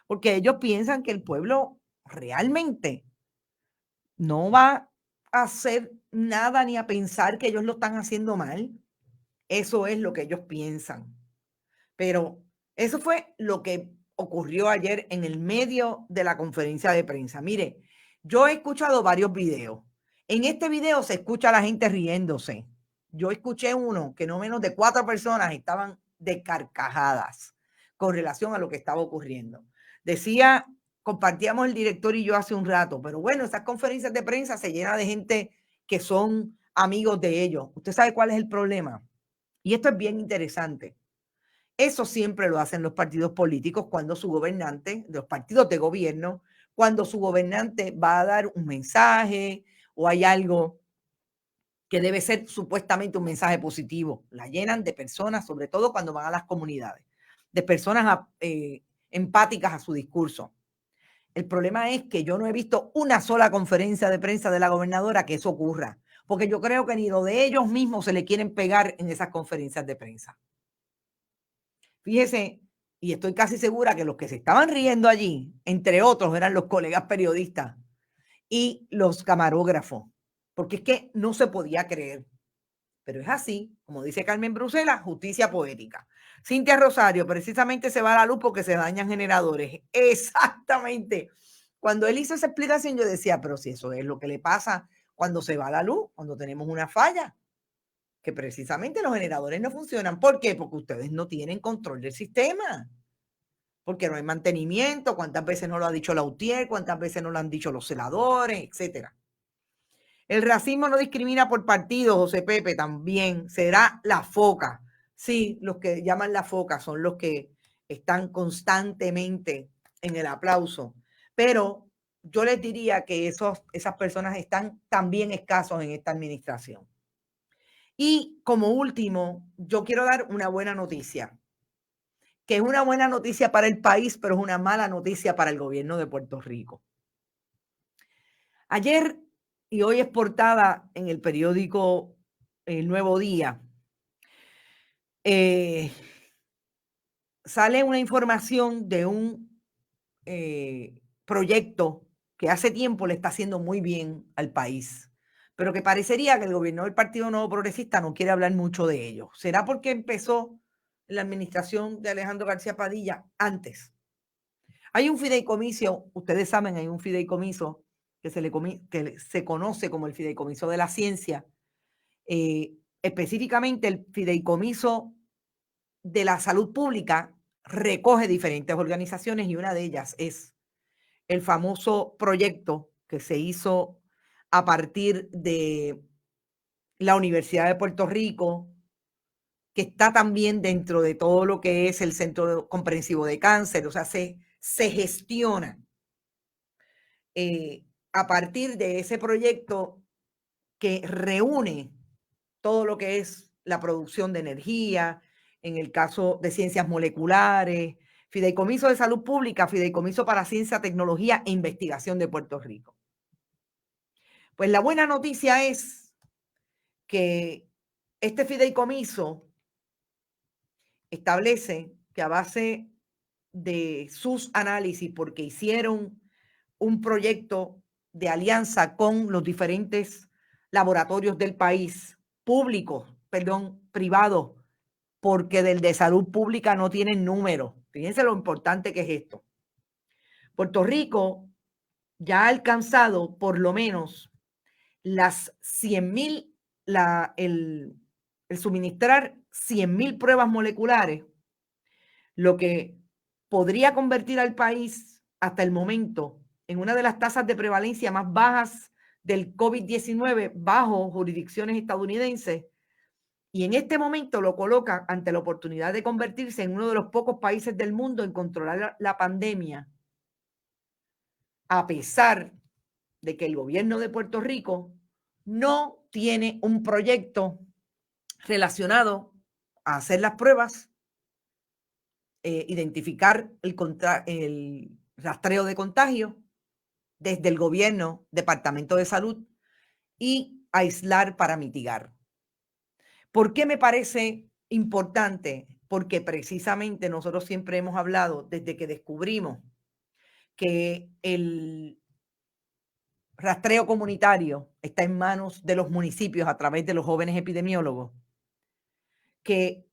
Porque ellos piensan que el pueblo realmente no va a hacer nada ni a pensar que ellos lo están haciendo mal. Eso es lo que ellos piensan. Pero eso fue lo que ocurrió ayer en el medio de la conferencia de prensa. Mire, yo he escuchado varios videos. En este video se escucha a la gente riéndose. Yo escuché uno que no menos de 4 personas estaban de carcajadas con relación a lo que estaba ocurriendo. Decía, compartíamos el director y yo hace un rato, pero bueno, esas conferencias de prensa se llenan de gente que son amigos de ellos. ¿Usted sabe cuál es el problema? Y esto es bien interesante. Eso siempre lo hacen los partidos políticos cuando su gobernante, los partidos de gobierno, cuando su gobernante va a dar un mensaje o hay algo que debe ser supuestamente un mensaje positivo. La llenan de personas, sobre todo cuando van a las comunidades, de personas empáticas a su discurso. El problema es que yo no he visto una sola conferencia de prensa de la gobernadora que eso ocurra, porque yo creo que ni lo de ellos mismos se le quieren pegar en esas conferencias de prensa. Fíjese, y estoy casi segura que los que se estaban riendo allí, entre otros, eran los colegas periodistas y los camarógrafos, porque es que no se podía creer. pero es así, como dice Carmen Bruselas, justicia poética. Cintia Rosario, precisamente se va la luz porque se dañan generadores. Exactamente. Cuando él hizo esa explicación, yo decía, pero si eso es lo que le pasa cuando se va la luz, cuando tenemos una falla, que precisamente los generadores no funcionan. ¿Por qué? Porque ustedes no tienen control del sistema. Porque no hay mantenimiento, cuántas veces no lo ha dicho la UTIER, cuántas veces no lo han dicho los celadores, etcétera. El racismo no discrimina por partido, José Pepe, también será la foca. Sí, los que llaman la foca son los que están constantemente en el aplauso. Pero yo les diría que esas personas están también escasos en esta administración. Y como último, yo quiero dar una buena noticia, que es una buena noticia para el país, pero es una mala noticia para el gobierno de Puerto Rico. Ayer y hoy es portada en el periódico El Nuevo Día. Sale una información de un proyecto que hace tiempo le está haciendo muy bien al país, pero que parecería que el gobierno del Partido Nuevo Progresista no quiere hablar mucho de ello. ¿Será porque empezó la administración de Alejandro García Padilla antes? Hay un fideicomiso, ustedes saben, hay un fideicomiso que se conoce como el fideicomiso de la ciencia, específicamente el fideicomiso de la salud pública recoge diferentes organizaciones y una de ellas es el famoso proyecto que se hizo a partir de la Universidad de Puerto Rico, que está también dentro de todo lo que es el Centro Comprensivo de Cáncer, o sea, se gestiona a partir de ese proyecto que reúne todo lo que es la producción de energía, en el caso de ciencias moleculares, Fideicomiso de Salud Pública, Fideicomiso para Ciencia, Tecnología e Investigación de Puerto Rico. Pues la buena noticia es que este fideicomiso establece que a base de sus análisis, porque hicieron un proyecto de alianza con los diferentes laboratorios del país, privados, porque del de salud pública no tienen número. Fíjense lo importante que es esto. Puerto Rico ya ha alcanzado por lo menos las 100,000, el suministrar 100,000 pruebas moleculares, lo que podría convertir al país hasta el momento en una de las tasas de prevalencia más bajas del COVID-19 bajo jurisdicciones estadounidenses, y en este momento lo coloca ante la oportunidad de convertirse en uno de los pocos países del mundo en controlar la pandemia, a pesar de que el gobierno de Puerto Rico no tiene un proyecto relacionado a hacer las pruebas, identificar el rastreo de contagio desde el gobierno, Departamento de Salud, y aislar para mitigar. ¿Por qué me parece importante? Porque precisamente nosotros siempre hemos hablado, desde que descubrimos que el rastreo comunitario está en manos de los municipios a través de los jóvenes epidemiólogos, que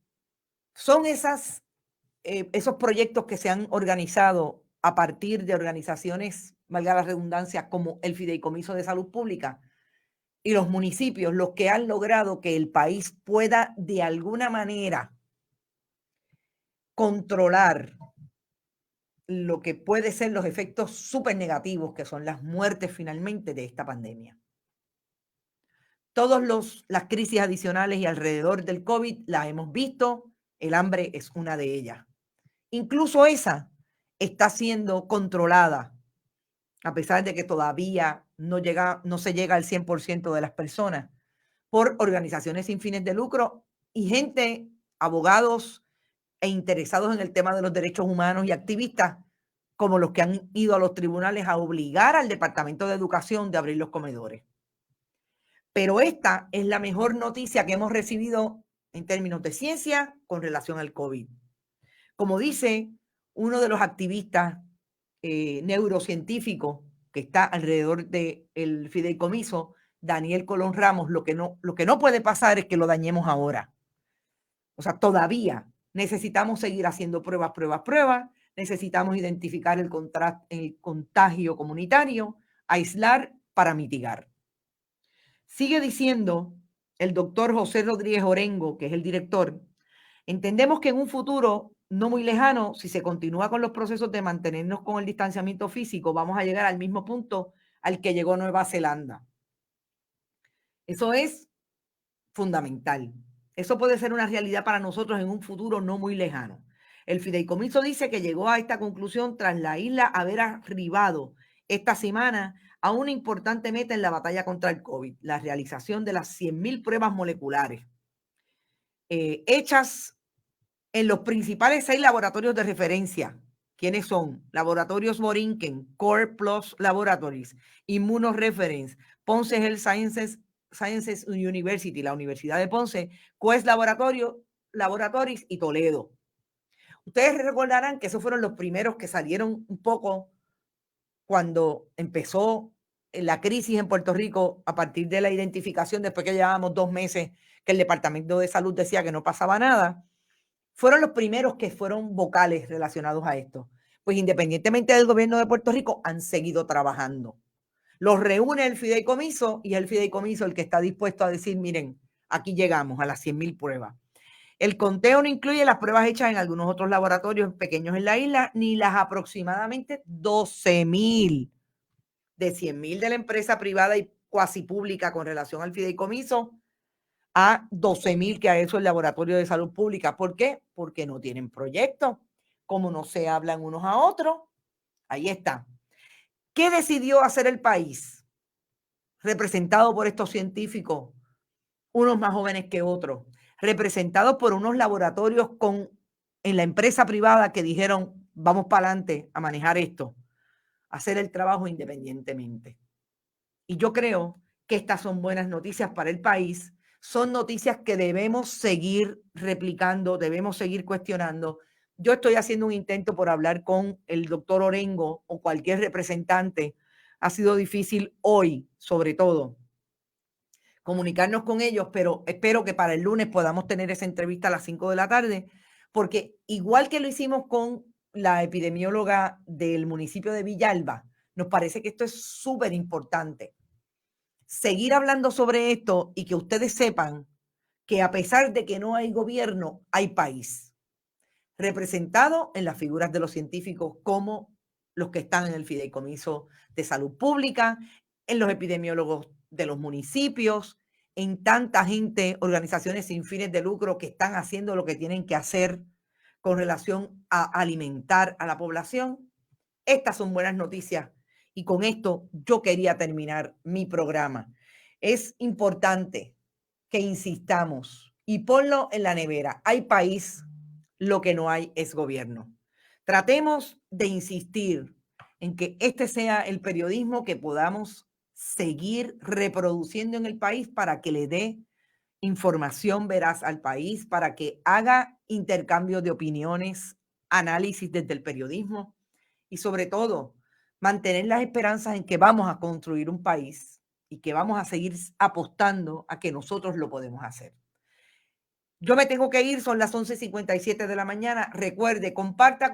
son esos proyectos que se han organizado a partir de organizaciones, valga la redundancia, como el Fideicomiso de Salud Pública y los municipios, los que han logrado que el país pueda de alguna manera controlar lo que puede ser los efectos súper negativos que son las muertes finalmente de esta pandemia. Todas las crisis adicionales y alrededor del COVID las hemos visto, el hambre es una de ellas. Incluso esa está siendo controlada, a pesar de que todavía no se llega al 100% de las personas, por organizaciones sin fines de lucro y gente, abogados e interesados en el tema de los derechos humanos y activistas, como los que han ido a los tribunales a obligar al Departamento de Educación de abrir los comedores. Pero esta es la mejor noticia que hemos recibido en términos de ciencia con relación al COVID. Como dice uno de los activistas neurocientíficos que está alrededor del fideicomiso, Daniel Colón Ramos, lo que no puede pasar es que lo dañemos ahora. O sea, todavía necesitamos seguir haciendo pruebas. Necesitamos identificar el contagio comunitario, aislar para mitigar. Sigue diciendo el doctor José Rodríguez Orengo, que es el director, entendemos que en un futuro no muy lejano, si se continúa con los procesos de mantenernos con el distanciamiento físico, vamos a llegar al mismo punto al que llegó Nueva Zelanda. Eso es fundamental. Eso puede ser una realidad para nosotros en un futuro no muy lejano. El fideicomiso dice que llegó a esta conclusión tras la isla haber arribado esta semana a una importante meta en la batalla contra el COVID, la realización de las 100.000 pruebas moleculares hechas en los principales 6 laboratorios de referencia. ¿Quiénes son? Laboratorios Borinquen, Core Plus Laboratories, Immunoreference, Ponce Health Sciences University, la Universidad de Ponce, Quest Laboratories y Toledo. Ustedes recordarán que esos fueron los primeros que salieron un poco cuando empezó la crisis en Puerto Rico a partir de la identificación, después que llevábamos 2 meses que el Departamento de Salud decía que no pasaba nada. Fueron los primeros que fueron vocales relacionados a esto. Pues independientemente del gobierno de Puerto Rico, han seguido trabajando. Los reúne el fideicomiso y es el fideicomiso el que está dispuesto a decir, miren, aquí llegamos a las 100.000 pruebas. El conteo no incluye las pruebas hechas en algunos otros laboratorios pequeños en la isla, ni las aproximadamente 12.000 de 100.000 de la empresa privada y cuasi pública con relación al fideicomiso a 12.000 que ha hecho el Laboratorio de Salud Pública. ¿Por qué? Porque no tienen proyecto. Como no se hablan unos a otros, ahí está. ¿Qué decidió hacer el país? Representado por estos científicos, unos más jóvenes que otros, representados por unos laboratorios en la empresa privada que dijeron, vamos para adelante a manejar esto, hacer el trabajo independientemente. Y yo creo que estas son buenas noticias para el país. Son noticias que debemos seguir replicando, debemos seguir cuestionando. Yo estoy haciendo un intento por hablar con el doctor Orengo o cualquier representante. Ha sido difícil hoy, sobre todo, comunicarnos con ellos, pero espero que para el lunes podamos tener esa entrevista a las 5 de la tarde, porque igual que lo hicimos con la epidemióloga del municipio de Villalba, nos parece que esto es súper importante. Seguir hablando sobre esto y que ustedes sepan que a pesar de que no hay gobierno, hay país, representado en las figuras de los científicos como los que están en el Fideicomiso de Salud Pública, en los epidemiólogos de los municipios, en tanta gente, organizaciones sin fines de lucro que están haciendo lo que tienen que hacer con relación a alimentar a la población. Estas son buenas noticias. Y con esto yo quería terminar mi programa. Es importante que insistamos y ponlo en la nevera. Hay país, lo que no hay es gobierno. Tratemos de insistir en que este sea el periodismo que podamos seguir reproduciendo en el país para que le dé información veraz al país, para que haga intercambio de opiniones, análisis desde el periodismo y sobre todo mantener las esperanzas en que vamos a construir un país y que vamos a seguir apostando a que nosotros lo podemos hacer. Yo me tengo que ir, son las 11:57 de la mañana. Recuerde, comparta.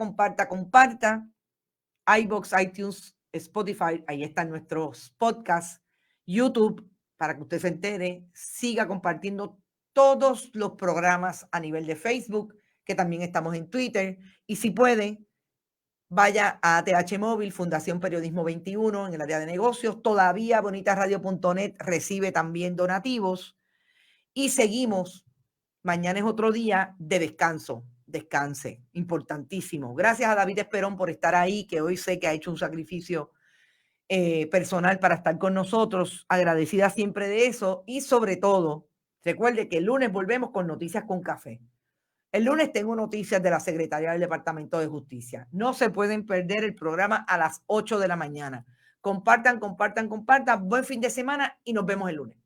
iVoox, iTunes, Spotify, ahí están nuestros podcasts, YouTube, para que usted se entere. Siga compartiendo todos los programas a nivel de Facebook, que también estamos en Twitter. Y si puede, vaya a ATH Móvil, Fundación Periodismo 21, en el área de negocios. Todavía bonitasradio.net recibe también donativos. Y seguimos. Mañana es otro día de descanso. Descanse. Importantísimo. Gracias a David Esperón por estar ahí, que hoy sé que ha hecho un sacrificio personal para estar con nosotros. Agradecida siempre de eso. Y sobre todo, recuerde que el lunes volvemos con Noticias con Café. El lunes tengo noticias de la Secretaría del Departamento de Justicia. No se pueden perder el programa a las 8 de la mañana. Compartan. Buen fin de semana y nos vemos el lunes.